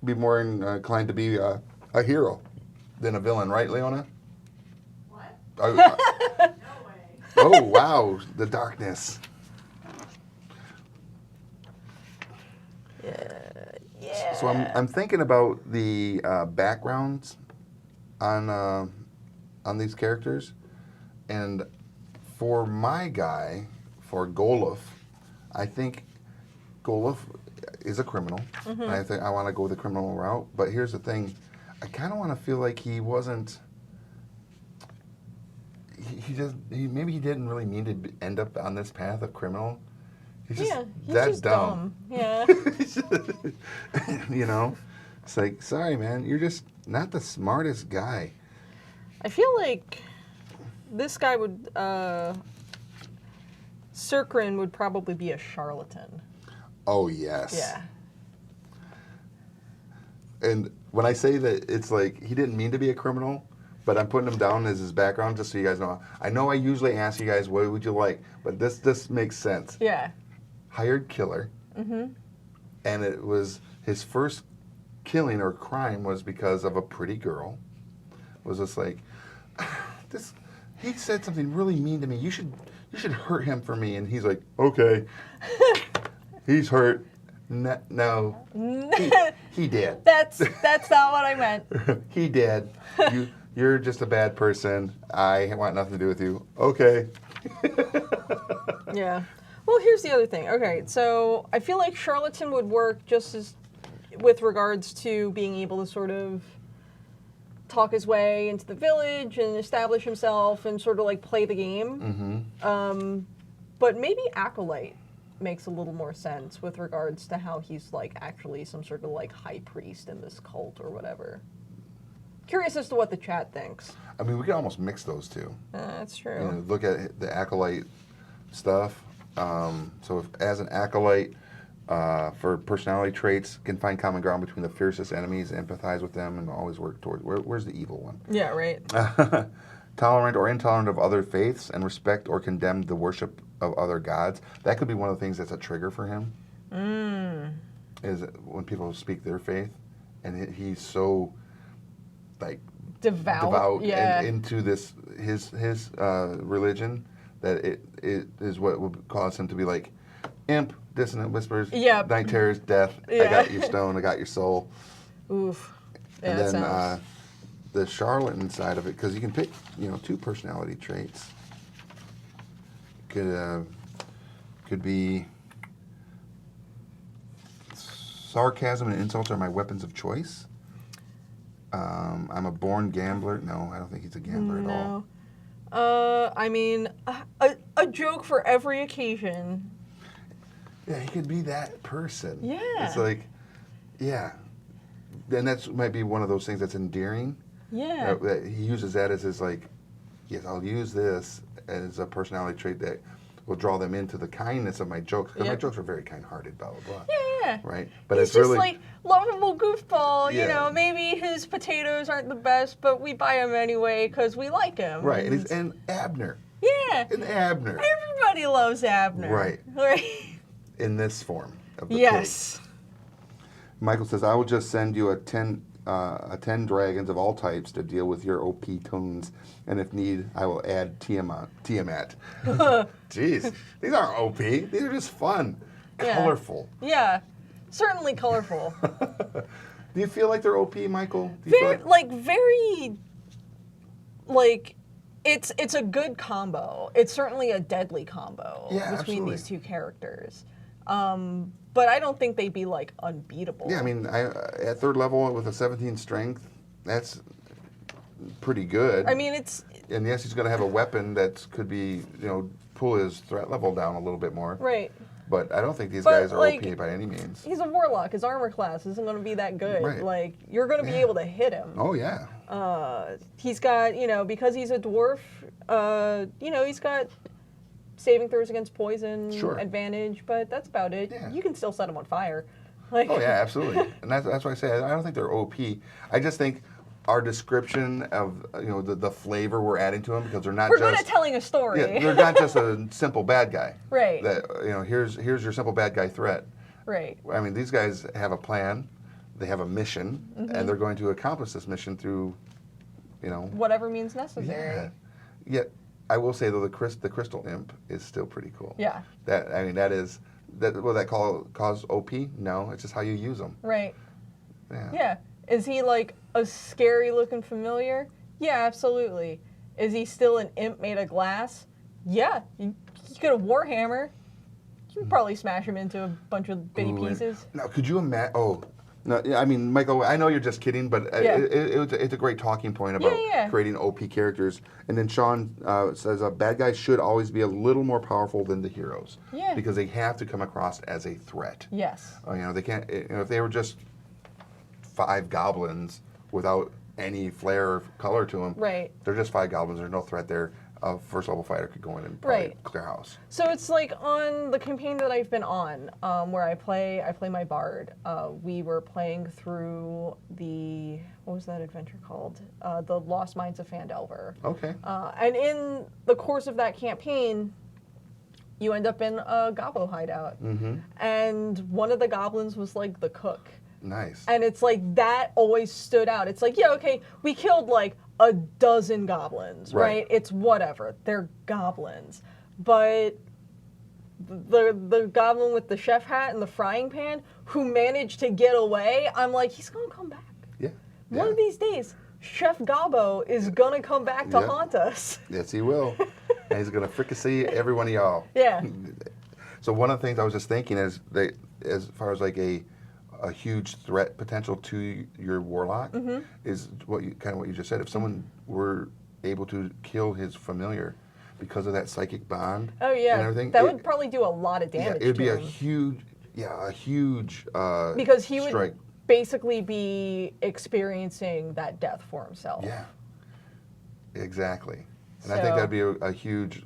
be more inclined to be a hero than a villain, right, Leona? What? Oh, No way. oh, wow, the darkness. Yeah. So I'm thinking about the backgrounds on these characters, and for my guy, for Goluff, I think Goluff is a criminal. And I think I want to go the criminal route. But here's the thing, I kind of want to feel like he wasn't. Maybe he didn't really mean to end up on this path of criminal. He's just he's that just dumb. Yeah. You know, it's like, sorry, man, you're just not the smartest guy. I feel like this guy would, Sekrin would probably be a charlatan. Oh, yes. Yeah. And when I say that it's like he didn't mean to be a criminal, but I'm putting him down as his background just so you guys know. I know I usually ask you guys, what would you like? But this makes sense. Yeah. Hired killer. And it was his first killing or crime was because of a pretty girl. It was just like, he said something really mean to me. You should hurt him for me. And he's like, okay. He's hurt. No. He did. That's not what I meant. He did. You're just a bad person. I want nothing to do with you. Okay. Yeah. Well, here's the other thing. Okay, so I feel like charlatan would work just as with regards to being able to sort of talk his way into the village and establish himself and sort of like play the game. But maybe acolyte makes a little more sense with regards to how he's like actually some sort of like high priest in this cult or whatever. Curious as to what the chat thinks. I mean, we can almost mix those two. That's true. You know, look at the acolyte stuff. So if, as an acolyte, For personality traits, can find common ground between the fiercest enemies, empathize with them, and always work toward. Where's the evil one? Yeah, right. Tolerant or intolerant of other faiths, and respect or condemn the worship of other gods. That could be one of the things that's a trigger for him. Is when people speak their faith, and he's so like Devout. Yeah. and into this his religion that it is what would cause him to be like imp, dissonant whispers, Yeah. night terrors, death. Yeah. I got your stone, I got your soul. Oof. Yeah, And that then sounds... the charlatan side of it, because you can pick 2 personality traits. Could be sarcasm and insults are my weapons of choice. I'm a born gambler. No, I don't think he's a gambler at all. I mean, a joke for every occasion. Yeah, he could be that person. Yeah. It's like, yeah. And that's might be one of those things that's endearing. Yeah. That he uses that as his like, yes, I'll use this as a personality trait that will draw them into the kindness of my jokes. Because my jokes are very kind-hearted, blah, blah, blah. Yeah. Right? But He's it's just really... like lovable goofball, Yeah. maybe his potatoes aren't the best, but we buy him anyway because we like him. Right, and Abner. Yeah. And Abner. Everybody loves Abner. Right. Right. In this form of the Yes. pig. Michael says, I will just send you a 10 dragons of all types to deal with your OP tones, and if need, I will add Tiamat. Jeez, these aren't OP. These are just fun, Yeah. colorful. Yeah. Certainly colorful. Do you feel like they're OP, Michael? Do you feel very, it's a good combo. It's certainly a deadly combo between absolutely. these two characters. But I don't think they'd be like unbeatable. Yeah, I mean, at 3rd level with a 17 strength, that's pretty good. I mean, it's... And yes, he's going to have a weapon that could be, pull his threat level down a little bit more. Right. But I don't think these But, guys are OP by any means. He's a warlock. His armor class isn't going to be that good. Right. Like, you're going to be able to hit him. Oh, yeah. He's got, because he's a dwarf, he's got saving throws against poison advantage, but that's about it. Yeah. You can still set him on fire. Like, Oh, yeah, absolutely. And that's why I say I don't think they're OP. I just think our description of, the flavor we're adding to them, because they're not we're just... good at telling a story. Yeah, they're not just a simple bad guy. Right. That, here's your simple bad guy threat. Right. I mean, these guys have a plan, they have a mission, and they're going to accomplish this mission through, Whatever means necessary. Yeah. Yet, I will say though, the crystal imp is still pretty cool. Yeah. Will that cause OP? No, it's just how you use them. Right. Yeah. Yeah. Is he like a scary looking familiar? Yeah, absolutely. Is he still an imp made of glass? Yeah. You get a warhammer. You can probably smash him into a bunch of bitty pieces. Now, could you imagine? Oh, no. Yeah, I mean, Michael, I know you're just kidding, but it's a great talking point about creating OP characters. And then Sean says bad guys should always be a little more powerful than the heroes. Yeah. Because they have to come across as a threat. Yes. They can't. If they were just 5 goblins without any flair or color to them, Right. They're just 5 goblins. There's no threat there. A first level fighter could go in and probably clear house. So it's like on the campaign that I've been on, where I play my bard. We were playing through what was that adventure called? The Lost Mines of Phandelver. Okay. And in the course of that campaign, you end up in a gobbo hideout, and one of the goblins was like the cook. Nice. And it's like that always stood out. It's like, okay, we killed like a dozen goblins, right? It's whatever. They're goblins. But the goblin with the chef hat and the frying pan who managed to get away, I'm like, he's going to come back. Yeah. One of these days, Chef Gobbo is going to come back to haunt us. Yes, he will. And he's going to fricassee every one of y'all. Yeah. So one of the things I was just thinking is that as far as like a huge threat potential to your warlock is what you just said. If someone were able to kill his familiar because of that psychic bond, Oh yeah, and everything, that would probably do a lot of damage. Yeah, it'd be to a him. huge because he strike. would basically be experiencing that death for himself. Yeah, exactly. And I think that'd be a huge,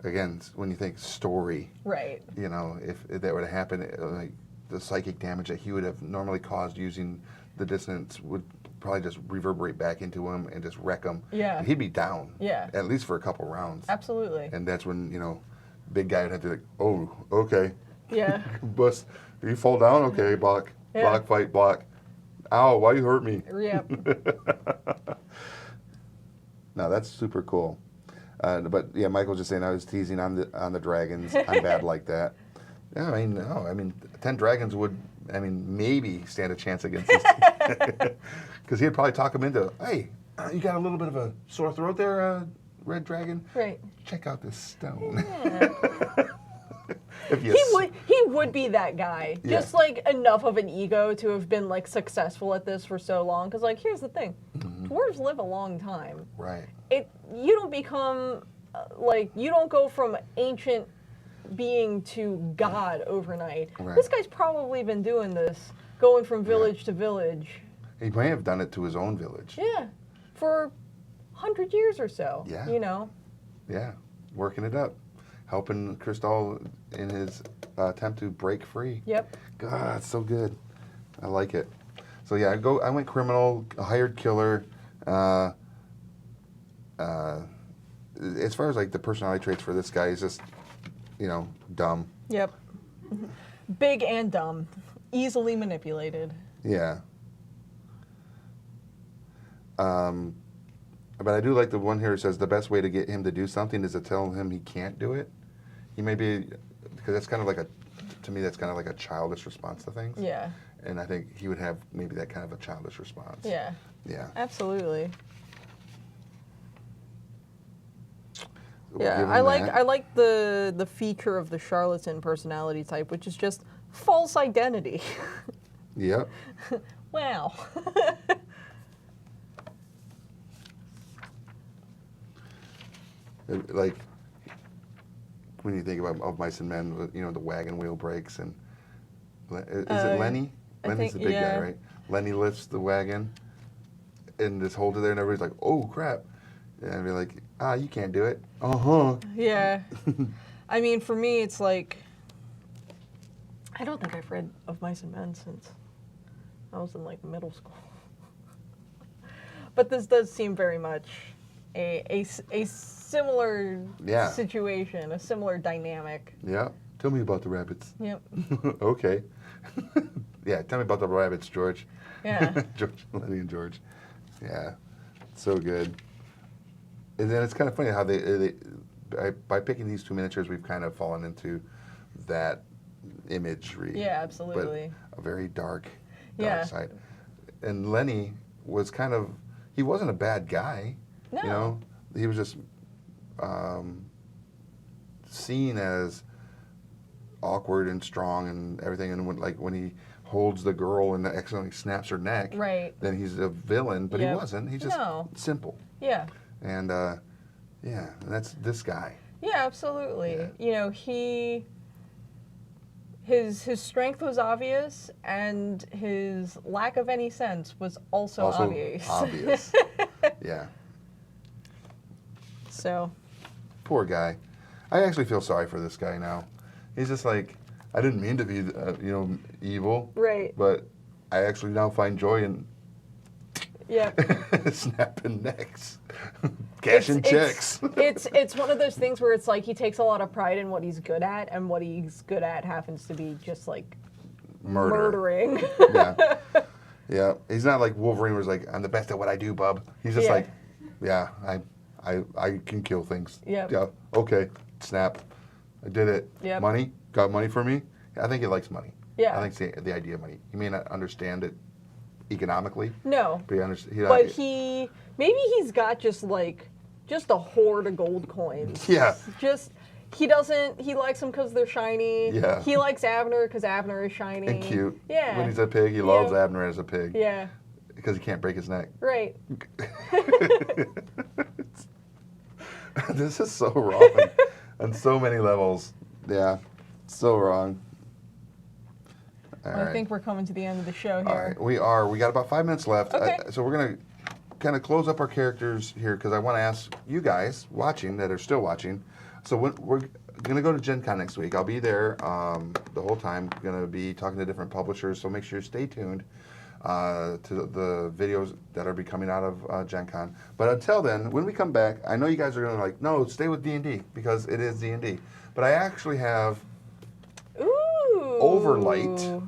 again, when you think story, Right. you know, if that were to happen, like the psychic damage that he would have normally caused using the dissonance would probably just reverberate back into him and just wreck him. Yeah. He'd be down. Yeah. At least for a couple rounds. Absolutely. And that's when, you know, big guy would have to like, oh, okay. Yeah. Bust. You fall down? Okay, block. Yeah. Block, fight, block. Ow, why you hurt me? Yep. No, that's super cool. But yeah, Michael's just saying I was teasing on the dragons. I'm bad like that. Yeah, I mean, no. I mean, 10 dragons would, I mean, maybe stand a chance against this. Because he'd probably talk him into, hey, you got a little bit of a sore throat there, Red Dragon? Right. Check out this stone. Yeah. If you He would be that guy. Yeah. Just like enough of an ego to have been like successful at this for so long. Because like, here's the thing, dwarves live a long time. Right. You don't become like, you don't go from ancient being to god overnight. Right. This guy's probably been doing this, going from village to village. He may have done it to his own village. Yeah, for 100 years or so. Yeah. You know. Yeah, working it up, helping Cristal in his attempt to break free. Yep. God, it's so good. I like it. So yeah, I went criminal, a hired killer. As far as like the personality traits for this guy, he's just, you know, dumb. Yep. Big and dumb, easily manipulated. Yeah. But I do like the one here that says the best way to get him to do something is to tell him he can't do it. He may be, because that's kind of like to me, that's kind of like a childish response to things. Yeah. And I think he would have maybe that kind of a childish response. Yeah. Yeah. Absolutely. We'll Yeah, give him I that. like the feature of the charlatan personality type, which is just false identity. Yep. Wow. Like when you think about Of Mice and Men, you know, the wagon wheel breaks and is it Lenny? I Lenny's think- the big yeah. guy, right? Lenny lifts the wagon and just holds it there, and everybody's like, "Oh crap!" And I'd be like, you can't do it." Yeah. I mean, for me, it's like, I don't think I've read Of Mice and Men since I was in like middle school. But this does seem very much a similar Yeah. situation, a similar dynamic. Yeah. Tell me about the rabbits. Yep. Okay. Yeah. Tell me about the rabbits, George. Yeah. George, Lenny, and George. Yeah. So good. And then it's kind of funny how by picking these two miniatures, we've kind of fallen into that imagery. Yeah, absolutely. But a very dark Yeah. side. And Lenny was he wasn't a bad guy. No. You know, he was just seen as awkward and strong and everything. And when he holds the girl and accidentally snaps her neck, Right. then he's a villain. But he Yep. wasn't. He's just No. simple. Yeah. And yeah, and that's this guy. Yeah, absolutely. Yeah. You know, his strength was obvious, and his lack of any sense was also obvious. obvious. Yeah. So, Poor guy. I actually feel sorry for this guy now. He's just like, I didn't mean to be, evil. right. But I actually now find joy in Yeah. snapping necks, cashing checks. It's one of those things where it's like he takes a lot of pride in what he's good at, and what he's good at happens to be just like murdering. Yeah. Yeah. He's not like Wolverine where he's like, I'm the best at what I do, bub. He's just Yeah. like, yeah, I can kill things. Yep. Yeah. Okay. Snap. I did it. Yep. Money? Got money for me? I think he likes money. Yeah. I think it's the idea of money. He may not understand it economically, No. but he understands. But maybe he's got just a hoard of gold coins. Yeah. He likes them because they're shiny. Yeah. He likes Abner because Abner is shiny. And cute. Yeah. When he's a pig, he loves Abner as a pig. Yeah. Because he can't break his neck. Right. This is so wrong on so many levels. Yeah, so wrong. All I right. think we're coming to the end of the show All here. right, we are. We got about 5 minutes left. Okay. So we're going to kind of close up our characters here because I want to ask you guys watching that are still watching. So we're going to go to Gen Con next week. I'll be there the whole time. Going to be talking to different publishers, so make sure you stay tuned to the videos that are be coming out of Gen Con. But until then, when we come back, I know you guys are going to like, no, stay with D&D because it is D&D. But I actually have Overlight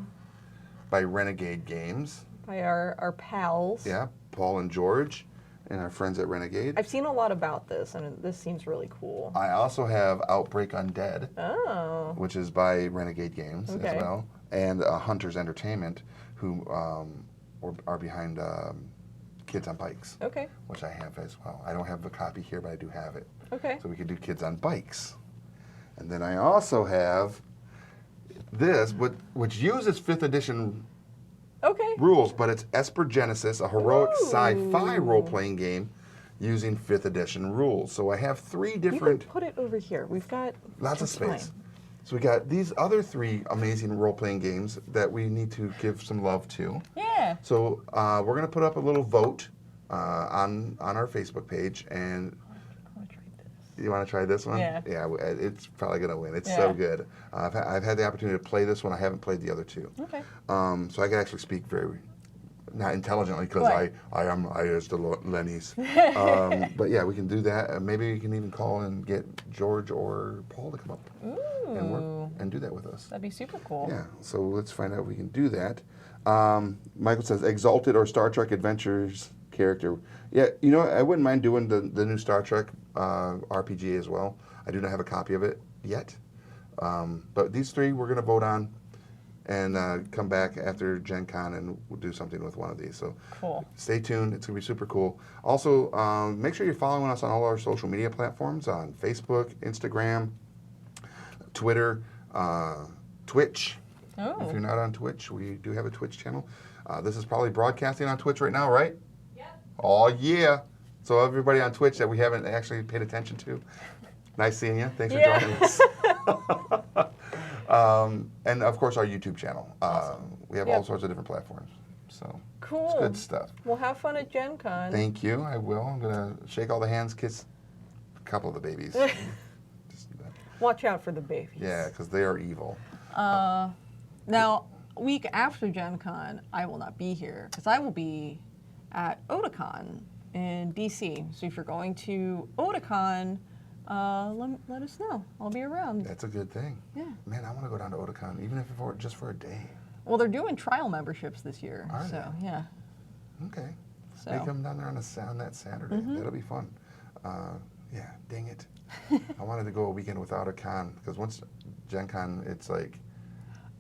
by Renegade Games. By our pals. Yeah, Paul and George and our friends at Renegade. I've seen a lot about this, and this seems really cool. I also have Outbreak Undead, which is by Renegade Games as well, and Hunter's Entertainment, who are behind Kids on Bikes, which I have as well. I don't have the copy here, but I do have it. Okay. So we could do Kids on Bikes. And then I also have this, which uses 5th edition rules, but it's Esper Genesis, a heroic sci-fi role-playing game using 5th edition rules. So I have 3 different... You can put it over here. We've got... Lots of space. So we got these other 3 amazing role-playing games that we need to give some love to. Yeah. So we're going to put up a little vote on our Facebook page, and... You want to try this one? Yeah. Yeah, it's probably going to win. It's so good. I've had the opportunity to play this one. I haven't played the other 2. Okay. So I can actually speak very, not intelligently, because I is the Lennies. But yeah, we can do that. Maybe we can even call and get George or Paul to come up and work and do that with us. That'd be super cool. Yeah, so let's find out if we can do that. Michael says, Exalted or Star Trek Adventures character. Yeah, you know, I wouldn't mind doing the new Star Trek RPG as well. I do not have a copy of it yet. But these 3 we're going to vote on and come back after Gen Con and we'll do something with one of these. So stay tuned. It's going to be super cool. Also, make sure you're following us on all our social media platforms on Facebook, Instagram, Twitter, Twitch. If you're not on Twitch, we do have a Twitch channel. This is probably broadcasting on Twitch right now, right? Oh, yeah. So everybody on Twitch that we haven't actually paid attention to, nice seeing you. Thanks for joining us. And, of course, our YouTube channel. We have all sorts of different platforms. So it's good stuff. Well, have fun at Gen Con. Thank you. I will. I'm going to shake all the hands, kiss a couple of the babies. Watch out for the babies. Yeah, because they are evil. Now, a week after Gen Con, I will not be here because I will be at Otakon in DC. So if you're going to Otakon, let us know. I'll be around. That's a good thing. Yeah. Man, I want to go down to Otakon, even if it's just for a day. Well, they're doing trial memberships this year. Are they? Yeah. Okay. So. They come down there on that Saturday. That'll be fun. Yeah, dang it. I wanted to go a weekend without a con, because once Gen Con, it's like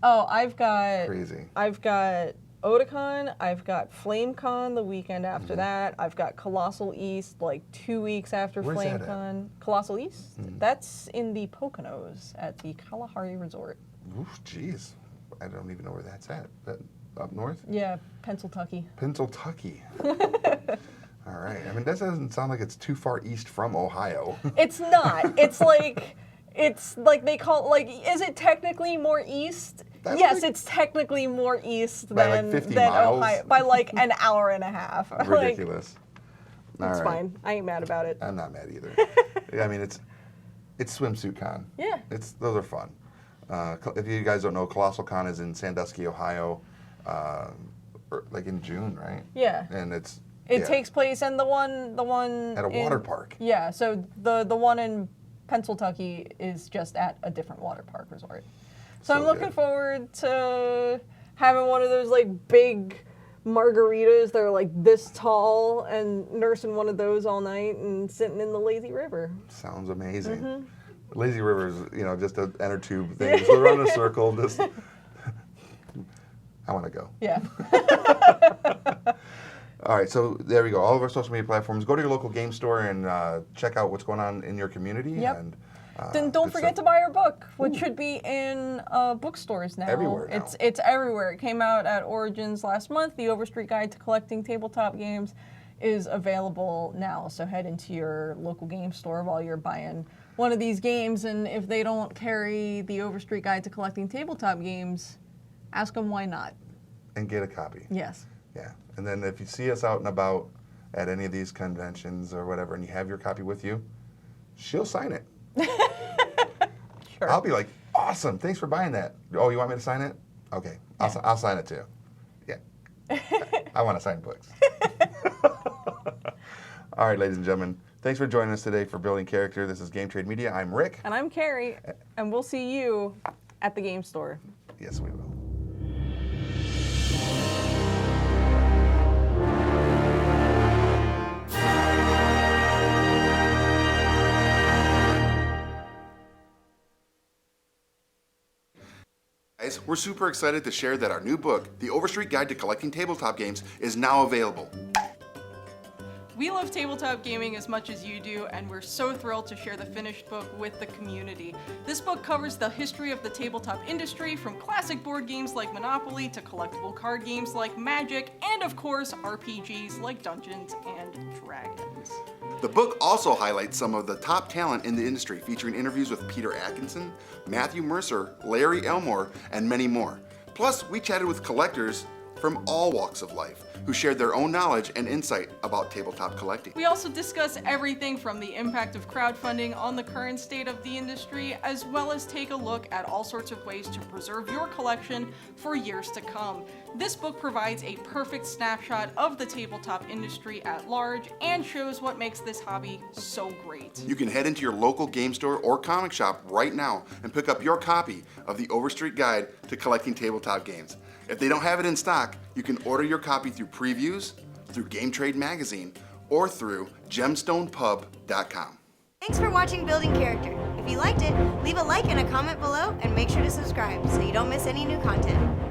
crazy. I've got Otakon, I've got FlameCon the weekend after that. I've got Colossal East like 2 weeks after Where's that FlameCon. Colossal East? That's in the Poconos at the Kalahari Resort. Oof, jeez. I don't even know where that's at. That up north? Yeah, Pennsyltucky. Pennsyltucky. All right. I mean, that doesn't sound like it's too far east from Ohio. It's not. It's like they call is it technically more east? Yes, it's technically more east than 50 miles? Ohio by like an hour and a half. Ridiculous. It's fine. I ain't mad about it. I'm not mad either. Yeah, I mean, it's swimsuit con. Yeah. Those are fun. If you guys don't know, Colossal Con is in Sandusky, Ohio, like in June, right? Yeah. And it takes place, and the one at a water park. Yeah. So the one in Pennsyltucky is just at a different water park resort. So I'm looking forward to having one of those like big margaritas that are like this tall and nursing one of those all night and sitting in the lazy river. Sounds amazing. Lazy river is, just an inner tube thing. So run in a circle, just... I want to go. Yeah. All right, so there we go. All of our social media platforms. Go to your local game store and check out what's going on in your community. Yep. And then don't forget to buy our book, which should be in bookstores now. Everywhere now. It's everywhere. It came out at Origins last month. The Overstreet Guide to Collecting Tabletop Games is available now. So head into your local game store while you're buying one of these games, and if they don't carry the Overstreet Guide to Collecting Tabletop Games, ask them why not. And get a copy. Yes. Yeah. And then if you see us out and about, at any of these conventions or whatever, and you have your copy with you, she'll sign it. Sure. I'll be like, awesome, thanks for buying that. Oh, you want me to sign it? Okay, I'll sign it too. Yeah, I want to sign books. All right, ladies and gentlemen, thanks for joining us today for Building Character. This is Game Trade Media. I'm Rick. And I'm Carrie, and we'll see you at the game store. Yes, we will. Guys, we're super excited to share that our new book, The Overstreet Guide to Collecting Tabletop Games, is now available. We love tabletop gaming as much as you do, and we're so thrilled to share the finished book with the community. This book covers the history of the tabletop industry, from classic board games like Monopoly to collectible card games like Magic, and of course, RPGs like Dungeons and Dragons. The book also highlights some of the top talent in the industry, featuring interviews with Peter Atkinson, Matthew Mercer, Larry Elmore, and many more. Plus, we chatted with collectors from all walks of life who shared their own knowledge and insight about tabletop collecting. We also discuss everything from the impact of crowdfunding on the current state of the industry, as well as take a look at all sorts of ways to preserve your collection for years to come. This book provides a perfect snapshot of the tabletop industry at large and shows what makes this hobby so great. You can head into your local game store or comic shop right now and pick up your copy of the Overstreet Guide to Collecting Tabletop Games. If they don't have it in stock, you can order your copy through previews, through Game Trade Magazine, or through gemstonepub.com. Thanks for watching Building Character. If you liked it, leave a like and a comment below, and make sure to subscribe so you don't miss any new content.